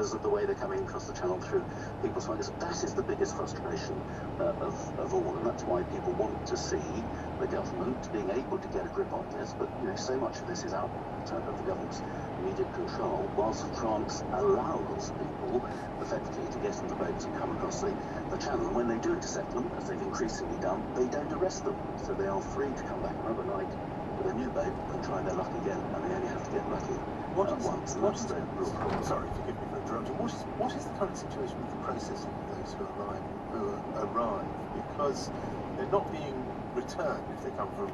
because of the way they're coming across the channel through people's phones. That is the biggest frustration of all, and that's why people want to see the government being able to get a grip on this. But so much of this is out of the government's immediate control, whilst France allows people effectively to get into boats and come across the channel. And when they do intercept them, as they've increasingly done, they don't arrest them, so they are free to come back another night with a new boat and try their luck again, and they only have to get lucky once. Sorry, forgive me for interrupting. What is the current situation with the processing of those who arrive? Because they're not being returned if they come from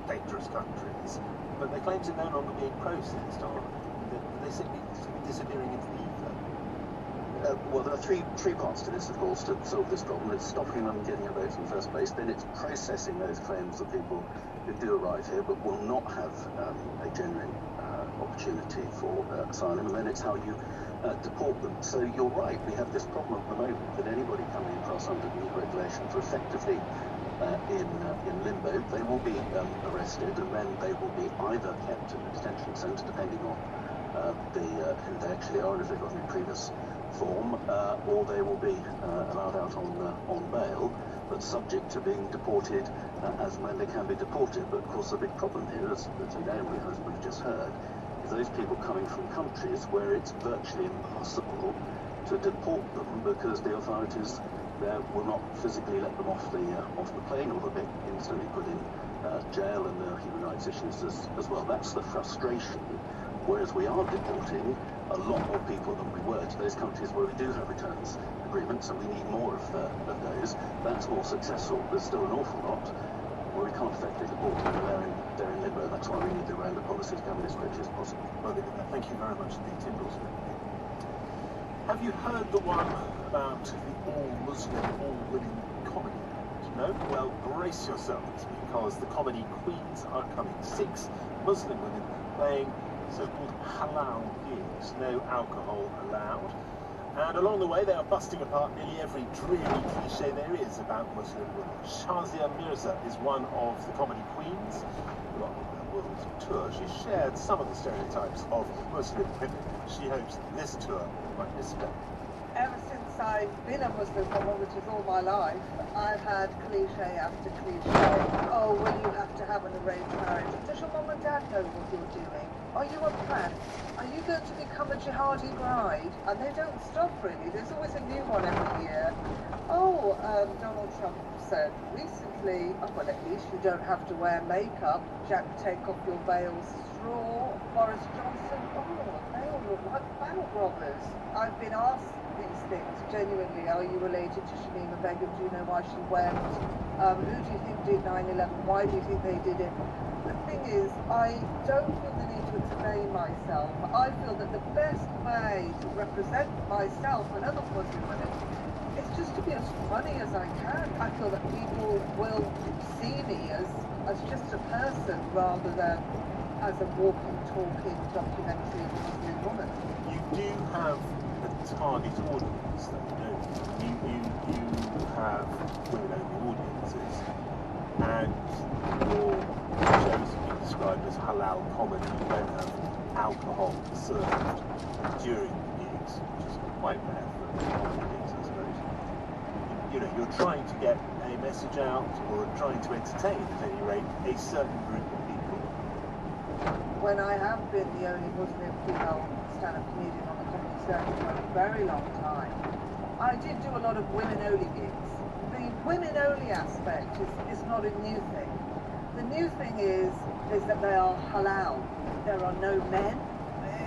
dangerous countries, but their claims are no longer being processed, are they? They're simply disappearing into the ether. Well, there are three parts to this, of course, to solve this problem. It's stopping them getting a boat in the first place, then it's processing those claims of people who do arrive here but will not have a genuine opportunity for asylum, and then it's how you deport them. So you're right, we have this problem at the moment that anybody coming across under new regulations are effectively in limbo. They will be arrested, and then they will be either kept in a detention centre, depending on who they actually are and if they've got any previous form, or they will be allowed out on bail, but subject to being deported as and when they can be deported. But of course the big problem here, as you know, as we've just heard, is those people coming from countries where it's virtually impossible to deport them because the authorities there will not physically let them off the plane, or they'll be instantly put in jail, and there are human rights issues as well. That's the frustration. Whereas we are deporting a lot more people than we were to those countries where we do have returns agreements, and we need more of those. That's more successful. There's still an awful lot where we can't effectively deport them, and they're in limbo. That's why we need the round of policy to come in as quickly as possible. Well, thank you very much indeed, Tim Dawson. Have you heard the one about the all-Muslim, all-women comedy act? No? Well, brace yourselves, because the comedy queens are coming. 6 Muslim women playing so-called halal gigs, no alcohol allowed. And along the way, they are busting apart nearly every dreary cliche there is about Muslim women. Shazia Mirza is one of the comedy queens. Who on her world tour, she shared some of the stereotypes of Muslim women. She hopes this tour might dispel. Ever since I've been a Muslim woman, which is all my life, I've had cliche after cliche. Oh, well, you have to have an arranged marriage. Does your mum and dad know what you're doing? Are you a plant? Are you going to become a jihadi bride? And they don't stop, really. There's always a new one every year. Oh, Donald Trump said recently, oh, well, at least you don't have to wear makeup. Jack, take off your veils. Straw. Boris Johnson, oh, they all look like bank robbers. I've been asked these things genuinely. Are you related to Shamima Begum? Do you know why she went? Who do you think did 9/11? Why do you think they did it? The thing is, I don't feel the need to explain myself. I feel that the best way to represent myself and other Muslim women is just to be as funny as I can. I feel that people will see me as just a person rather than as a walking, talking documentary Muslim woman. You do have a target audience, though, don't you? You have women-only audiences, and your shows have been described as halal comedy. You don't have alcohol served during the gigs, which is quite rare for comedy gigs, I suppose. You're trying to get a message out, or trying to entertain, at any rate, a certain group of people. When I have been the only Muslim female stand-up comedian on the comedy circuit for a very long time, I did do a lot of women-only gigs. The women-only aspect is not a new thing. The new thing is that they are halal. There are no men.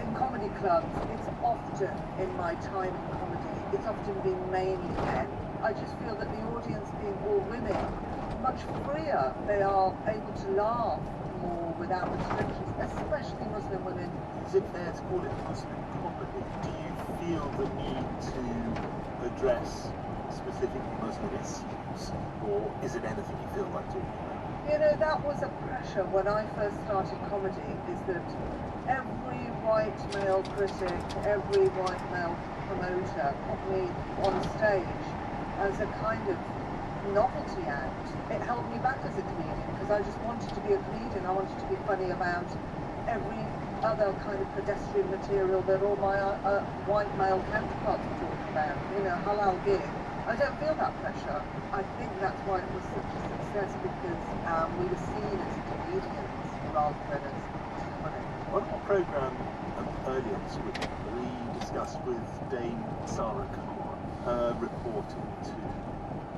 In comedy clubs, it's often, in my time in comedy, it's often been mainly men. I just feel that the audience being all women, much freer. They are able to laugh more without restrictions, especially Muslim women. Is it fair to call it Muslim comedy? Do you feel the need to address specifically Muslim issues, or is it anything you feel like talking about? That was a pressure when I first started comedy, is that every white male critic, every white male promoter put me on stage as a kind of novelty act. It held me back as a comedian because I just wanted to be a comedian. I wanted to be funny about every other kind of pedestrian material that all my white male counterparts are talking about, halal gig. I don't feel that pressure. I think that's why it was such a success, because we were seen as comedians rather than as women. On our programme earlier this week, we discussed with Dame Sarah Khan her report into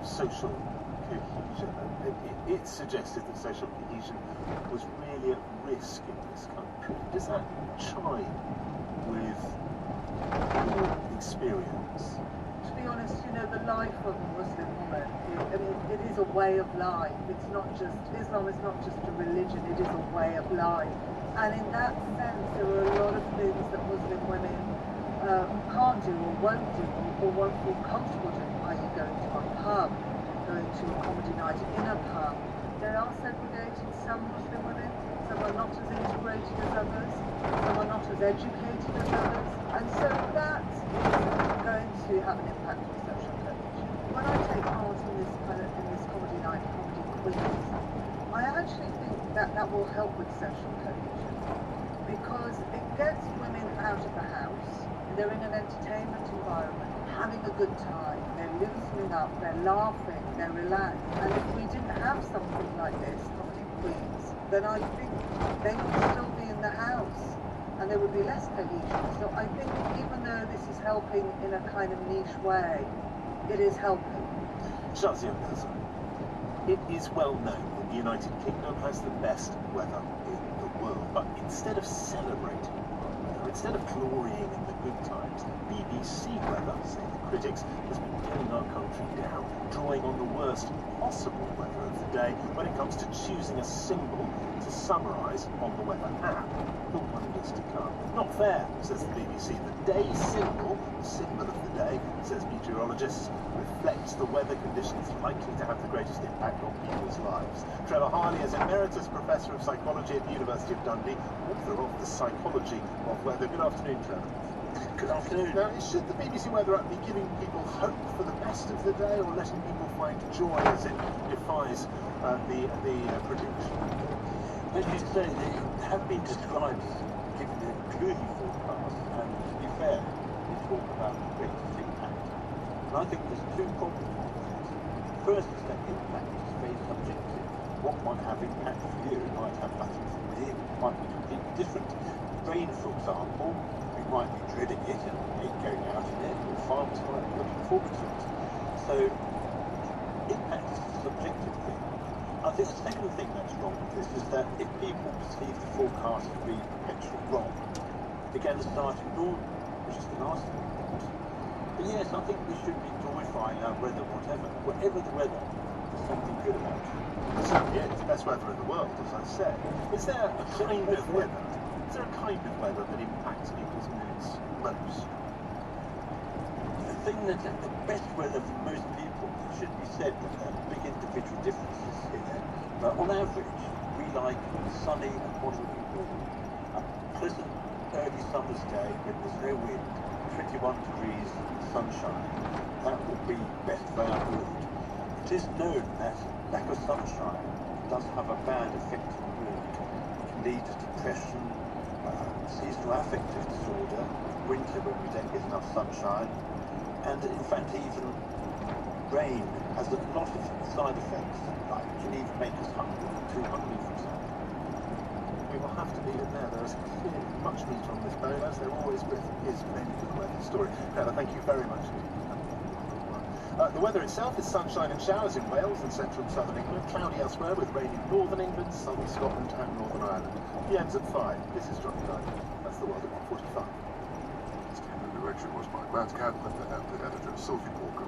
social cohesion. It suggested that social cohesion was really at risk in this country. Does that chime with your experience? To be honest, the life of a Muslim woman, it is a way of life. It's not just, Islam is not just a religion, it is a way of life. And in that sense, there are a lot of things that Muslim women can't do or won't do or won't feel comfortable doing, i.e. going to a pub, going to a comedy night in a pub. They are segregating some Muslim women. Some are not as integrated as others. Some are not as educated as others. And so that is going to have an impact on social cohesion. When I take part in this comedy night, comedy quiz, I actually think that will help with social cohesion, because it gets women out of the house. They're in an entertainment environment, having a good time, they're loosening up, they're laughing, they're relaxed. And if we didn't have something like this, Comedy Queens, then I think they would still be in the house and there would be less cohesion. So I think even though this is helping in a kind of niche way, it is helping. Shazia Mirza, it is well known that the United Kingdom has the best weather in the world, but instead of celebrating instead of glorying in the good times, BBC weather, say the critics, has been getting our country down, drawing on the worst possible weather of the day when it comes to choosing a symbol to summarise on the weather app. The wonders to come. Not fair, says the BBC. The day symbol, the symbol of the day, says meteorologists, reflects the weather conditions likely to have the greatest impact on people's lives. Trevor Harley is Emeritus Professor of Psychology at the University of Dundee, author of The Psychology of Weather. Good afternoon, Trevor. Good afternoon. Now, should the BBC Weather App be giving people hope for the best of the day, or letting people find joy as it defies the prediction? As you say, they have been described as giving a gloomy forecast, and to be fair, they talk about the greatest impact. And I think there's two problems with this. First is that impact is very subjective. What might have impact for you might have nothing for me, it might be completely different. Rain, for example, we might be dreading it and hate going out in it, or farmers might be looking forward to it. So, impact is a subjective thing. I think the second thing that's wrong with this is that if people perceive the forecast to be perpetually wrong, they begin to start ignoring it, which is the last thing. But yes, I think we should be glorifying our weather, whatever the weather, there's something good about it. Certainly, it's the best weather in the world, as I say. Is there a kind of weather? Is there a kind of weather that impacts people's moods most? The thing that the best weather for most people, it should be said that there are big individual differences here, but on average, we like sunny and moderately warm. A pleasant early summer's day when there's no wind, 21 degrees sunshine, that will be best for our mood. It is known that lack of sunshine does have a bad effect on the mood. It can lead to depression, seasonal affective disorder, winter when we don't get enough sunshine, and in fact even rain has a lot of side effects, like it can even make us hungry, too hungry for example. We will have to leave it there. There is clearly much meat on this bone, as there always is with any good weather story. Trevor, thank you very much. The weather itself is sunshine and showers in Wales and central and southern England, cloudy elsewhere with rain in northern England, southern Scotland and Northern Ireland. PM's at 5. This is Johnny Dyke. That's the world at 1:45. The direction was by Matt Cadman and the editor Sophie Walker.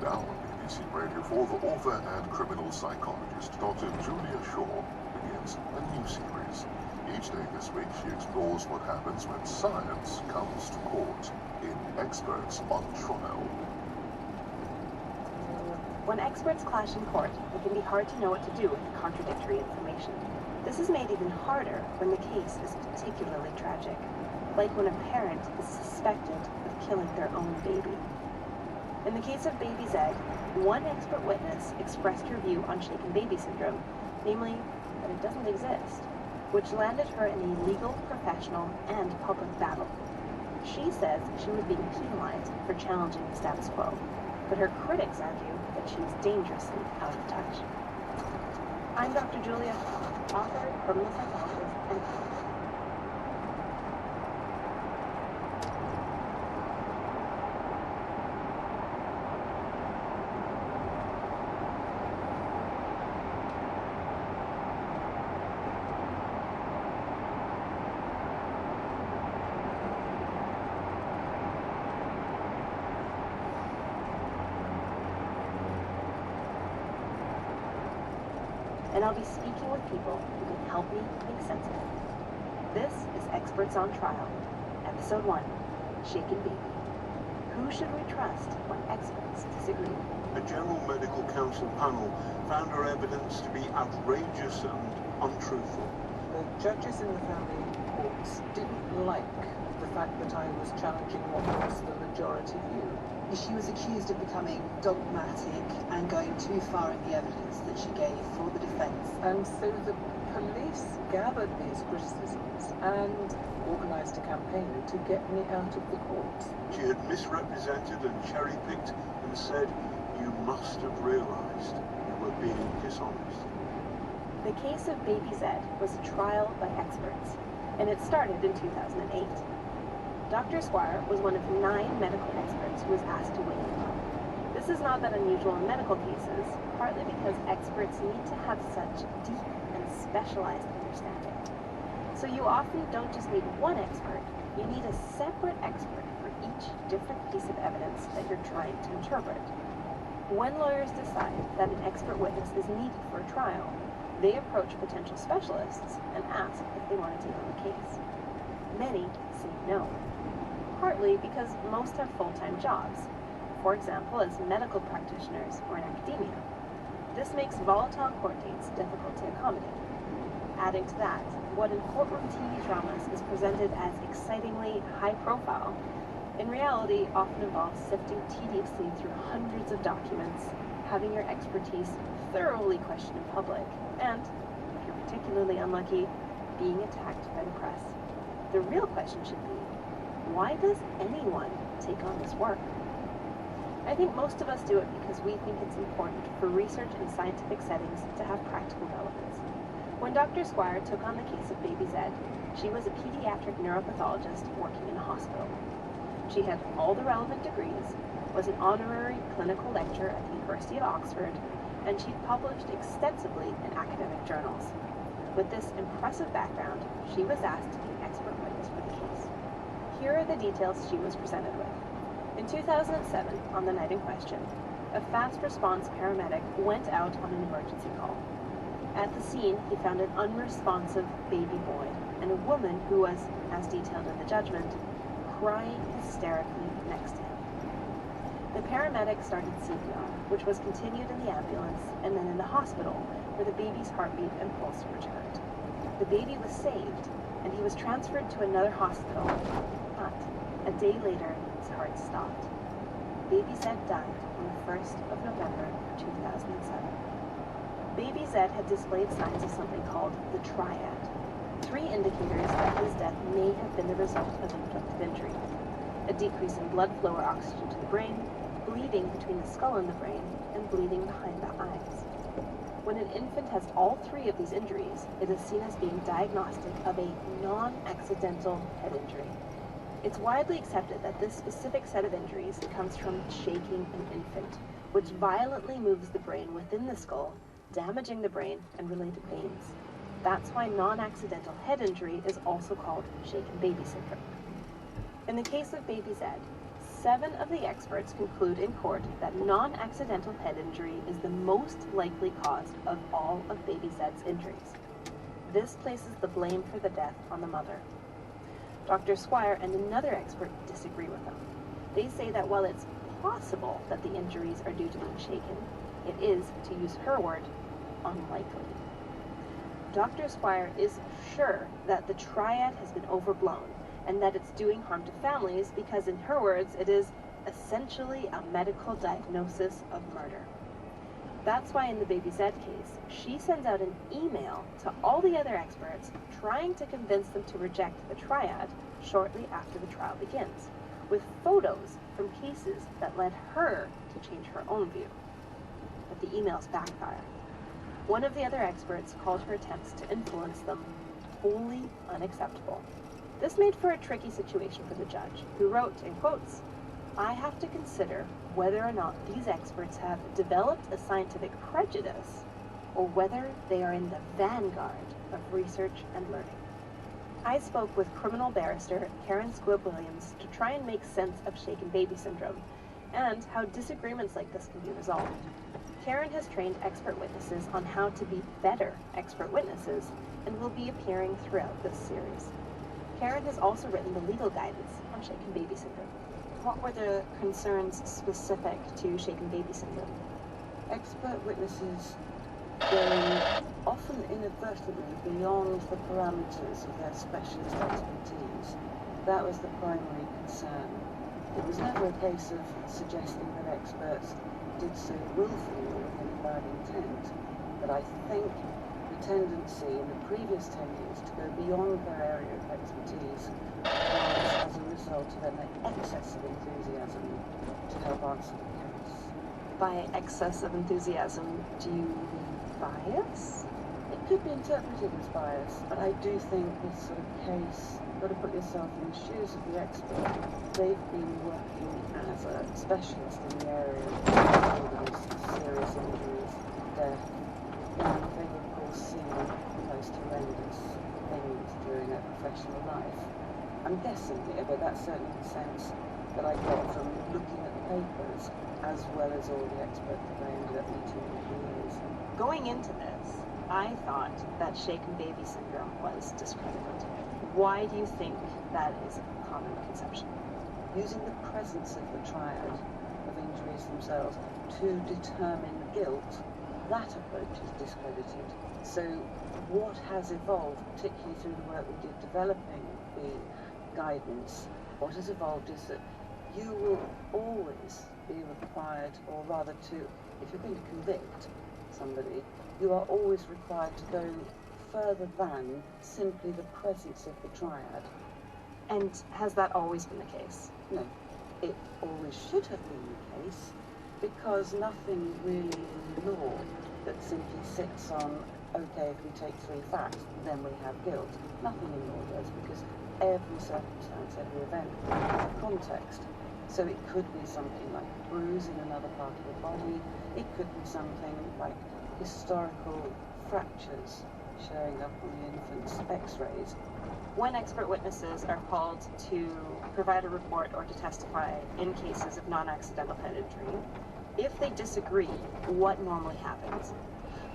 Now on BBC Radio 4, the author and criminal psychologist Dr. Julia Shaw begins a new series. Each day this week she explores what happens when science comes to court in Experts on Trial. When experts clash in court, it can be hard to know what to do with the contradictory information. This is made even harder when the case is particularly tragic, like when a parent is suspected of killing their own baby. In the case of Baby Zed, one expert witness expressed her view on shaken baby syndrome, namely that it doesn't exist. which landed her in a legal, professional, and public battle. She says she was being penalized for challenging the status quo, but her critics argue that she is dangerously out of touch. I'm Dr. Julia, author, criminal psychologist, and and I'll be speaking with people who can help me make sense of it. This is Experts on Trial, Episode 1, Shaken Baby. Who should we trust when experts disagree? A General Medical Council panel found her evidence to be outrageous and untruthful. The judges in the family courts didn't like the fact that I was challenging what was the majority view. She was accused of becoming dogmatic and going too far in the evidence that she gave for the defence. And so the police gathered these criticisms and organised a campaign to get me out of the courts. She had misrepresented and cherry-picked and said, "You must have realised you were being dishonest." The case of Baby Zed was a trial by experts, and it started in 2008. Dr. Squire was one of 9 medical experts who was asked to weigh in. This is not that unusual in medical cases, partly because experts need to have such deep and specialized understanding. So you often don't just need one expert, you need a separate expert for each different piece of evidence that you're trying to interpret. When lawyers decide that an expert witness is needed for a trial, they approach potential specialists and ask if they want to take on the case. Many say no, partly because most have full-time jobs, for example as medical practitioners or in academia. This makes volatile court dates difficult to accommodate. Adding to that, what in courtroom TV dramas is presented as excitingly high-profile, in reality often involves sifting tediously through hundreds of documents, having your expertise thoroughly questioned in public, and, if you're particularly unlucky, being attacked by the press. The real question should be, why does anyone take on this work? I think most of us do it because we think it's important for research in scientific settings to have practical relevance. When Dr. Squire took on the case of Baby Zed, she was a pediatric neuropathologist working in a hospital. She had all the relevant degrees, was an honorary clinical lecturer at the University of Oxford, and she'd published extensively in academic journals. With this impressive background, she was asked to be an expert witness for the case. Here are the details she was presented with. In 2007, on the night in question, a fast response paramedic went out on an emergency call. At the scene, he found an unresponsive baby boy and a woman who was, as detailed in the judgment, crying hysterically next to him. The paramedic started CPR, which was continued in the ambulance and then in the hospital, where the baby's heartbeat and pulse returned. The baby was saved, and he was transferred to another hospital, but a day later, his heart stopped. Baby Zed died on the 1st of November 2007. Baby Zed had displayed signs of something called the triad, 3 indicators that his death may have been the result of inflicted injury: a decrease in blood flow or oxygen to the brain, bleeding between the skull and the brain, and bleeding behind the eyes. When an infant has all 3 of these injuries, it is seen as being diagnostic of a non-accidental head injury. It's widely accepted that this specific set of injuries comes from shaking an infant, which violently moves the brain within the skull, damaging the brain and related veins. That's why non-accidental head injury is also called shaken baby syndrome. In the case of Baby Zed, 7 of the experts conclude in court that non-accidental head injury is the most likely cause of all of Baby Zed's injuries. This places the blame for the death on the mother. Dr. Squire and another expert disagree with them. They say that while it's possible that the injuries are due to being shaken, it is, to use her word, unlikely. Dr. Squire is sure that the triad has been overblown and that it's doing harm to families because, in her words, it is essentially a medical diagnosis of murder. That's why in the Baby Z case, she sends out an email to all the other experts trying to convince them to reject the triad shortly after the trial begins, with photos from cases that led her to change her own view. But the emails backfire. One of the other experts called her attempts to influence them wholly unacceptable. This made for a tricky situation for the judge, who wrote, in quotes, "I have to consider whether or not these experts have developed a scientific prejudice or whether they are in the vanguard of research and learning." I spoke with criminal barrister Karen Squibb-Williams to try and make sense of shaken baby syndrome and how disagreements like this can be resolved. Karen has trained expert witnesses on how to be better expert witnesses and will be appearing throughout this series. Karen has also written the legal guidance on shaken baby syndrome. What were the concerns specific to shaken baby syndrome? Expert witnesses going often inadvertently beyond the parameters of their specialist expertise. That was the primary concern. It was never a case of suggesting that experts did so willfully or with any bad intent, but I think the tendency in the previous 10 years to go beyond their area of expertise was as a result of an excess of enthusiasm to help answer the case. By excess of enthusiasm, do you mean bias? It could be interpreted as bias, but I do think this sort of case, you've got to put yourself in the shoes of the expert. They've been working as a specialist in the area of serious injuries, death, and they've of course seen the most horrendous things during their professional life. I'm guessing here, but that's certainly the sense that I got from looking at the papers, as well as all the experts that I ended up meeting over the years. Going into this, I thought that shaken baby syndrome was discredited. Why do you think that is a common conception? Using the presence of the triad of injuries themselves to determine guilt, that approach is discredited. So what has evolved, particularly through the work we did developing the guidance, what has evolved is that you will always be required, or rather to, if you're going to convict somebody, you are always required to go further than simply the presence of the triad. And has that always been the case? No, it always should have been the case, because nothing really in law that simply sits on, okay, if we take 3 facts, then we have guilt. Nothing in law does, because every circumstance, every event has a context. So it could be something like a bruise in another part of the body. It could be something like historical fractures showing up on the infant's x-rays. When expert witnesses are called to provide a report or to testify in cases of non-accidental head injury, if they disagree, what normally happens?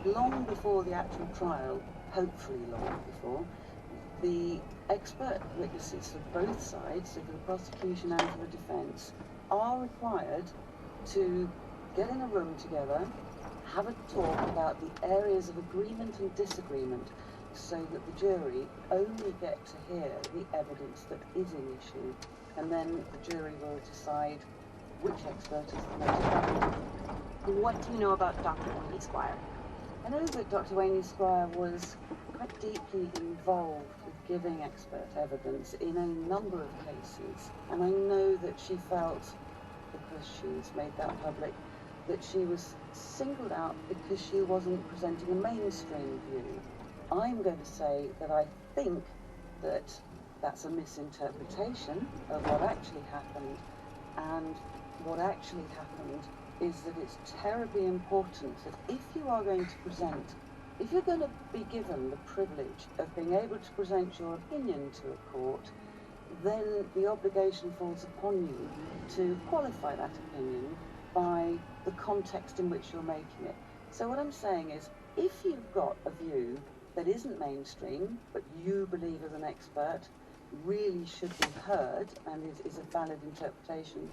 Long before the actual trial, hopefully long before, the expert witnesses of both sides, so for the prosecution and for the defence, are required to get in a room together, have a talk about the areas of agreement and disagreement, so that the jury only get to hear the evidence that is in issue, and then the jury will decide which expert is the most valuable. What do you know about Dr. Wayne Squire? I know that Dr. Wayne Squire was quite deeply involved with giving expert evidence in a number of cases, and I know that she felt, because she's made that public, that she was singled out because she wasn't presenting a mainstream view. I'm going to say that I think that that's a misinterpretation of what actually happened, and what actually happened is that it's terribly important that if you are going to present, if you're going to be given the privilege of being able to present your opinion to a court, then the obligation falls upon you to qualify that opinion by the context in which you're making it. So what I'm saying is, if you've got a view that isn't mainstream, but you believe as an expert really should be heard and is a valid interpretation,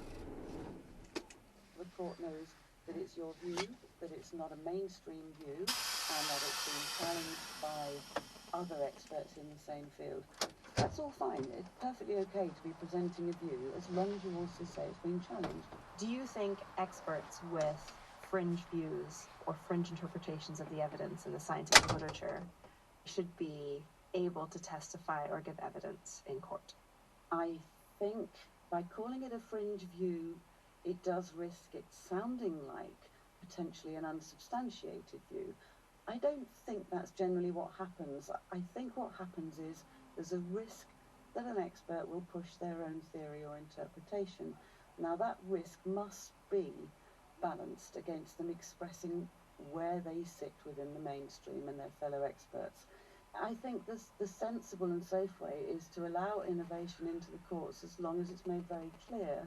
the court knows that it's your view, that it's not a mainstream view, and that it's being challenged by other experts in the same field. That's all fine. It's perfectly okay to be presenting a view as long as you also say it's being challenged. Do you think experts with fringe views or fringe interpretations of the evidence in the scientific literature should be able to testify or give evidence in court? I think by calling it a fringe view, it does risk it sounding like potentially an unsubstantiated view. I don't think that's generally what happens. I think what happens is there's a risk that an expert will push their own theory or interpretation. Now that risk must be balanced against them expressing where they sit within the mainstream and their fellow experts. I think the sensible and safe way is to allow innovation into the courts as long as it's made very clear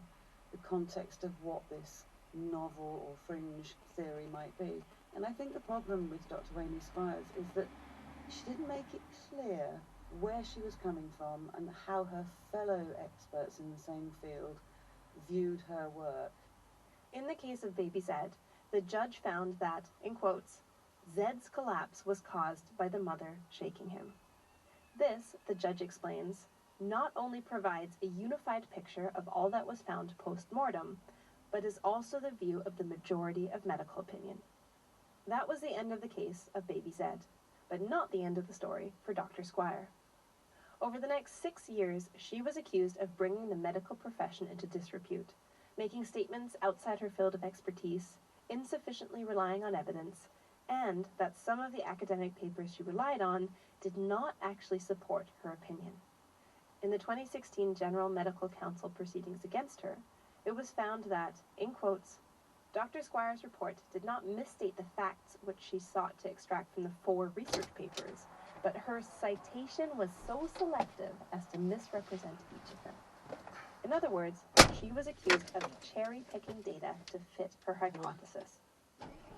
the context of what this novel or fringe theory might be. And I think the problem with Dr. Wayne Squires is that she didn't make it clear where she was coming from and how her fellow experts in the same field viewed her work. In the case of baby Zed, the judge found that, in quotes, Zed's collapse was caused by the mother shaking him. This, the judge explains, not only provides a unified picture of all that was found post-mortem, but is also the view of the majority of medical opinion. That was the end of the case of baby Zed, but not the end of the story for Dr. Squire. Over the next 6 years, she was accused of bringing the medical profession into disrepute, making statements outside her field of expertise, insufficiently relying on evidence, and that some of the academic papers she relied on did not actually support her opinion. In the 2016 General Medical Council proceedings against her, it was found that, in quotes, Dr. Squire's report did not misstate the facts which she sought to extract from the 4 research papers, but her citation was so selective as to misrepresent each of them. In other words, she was accused of cherry-picking data to fit her hypothesis.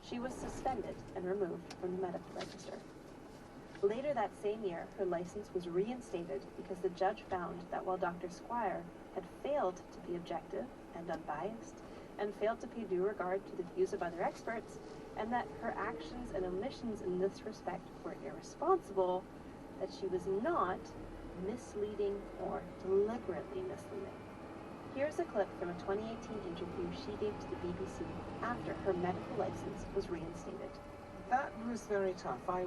She was suspended and removed from the medical register. Later that same year, her license was reinstated because the judge found that while Dr. Squire had failed to be objective and unbiased, and failed to pay due regard to the views of other experts, and that her actions and omissions in this respect were irresponsible, that she was not misleading or deliberately misleading. Here's a clip from a 2018 interview she gave to the BBC after her medical license was reinstated. That was very tough. I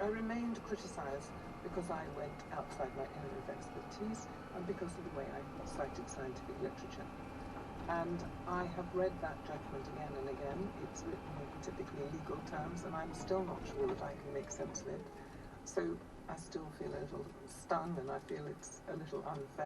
remained criticised because I went outside my area of expertise and because of the way I cited scientific literature. And I have read that judgment again and again. It's written in typically legal terms, and I'm still not sure that I can make sense of it. So I still feel a little stunned, and I feel it's a little unfair.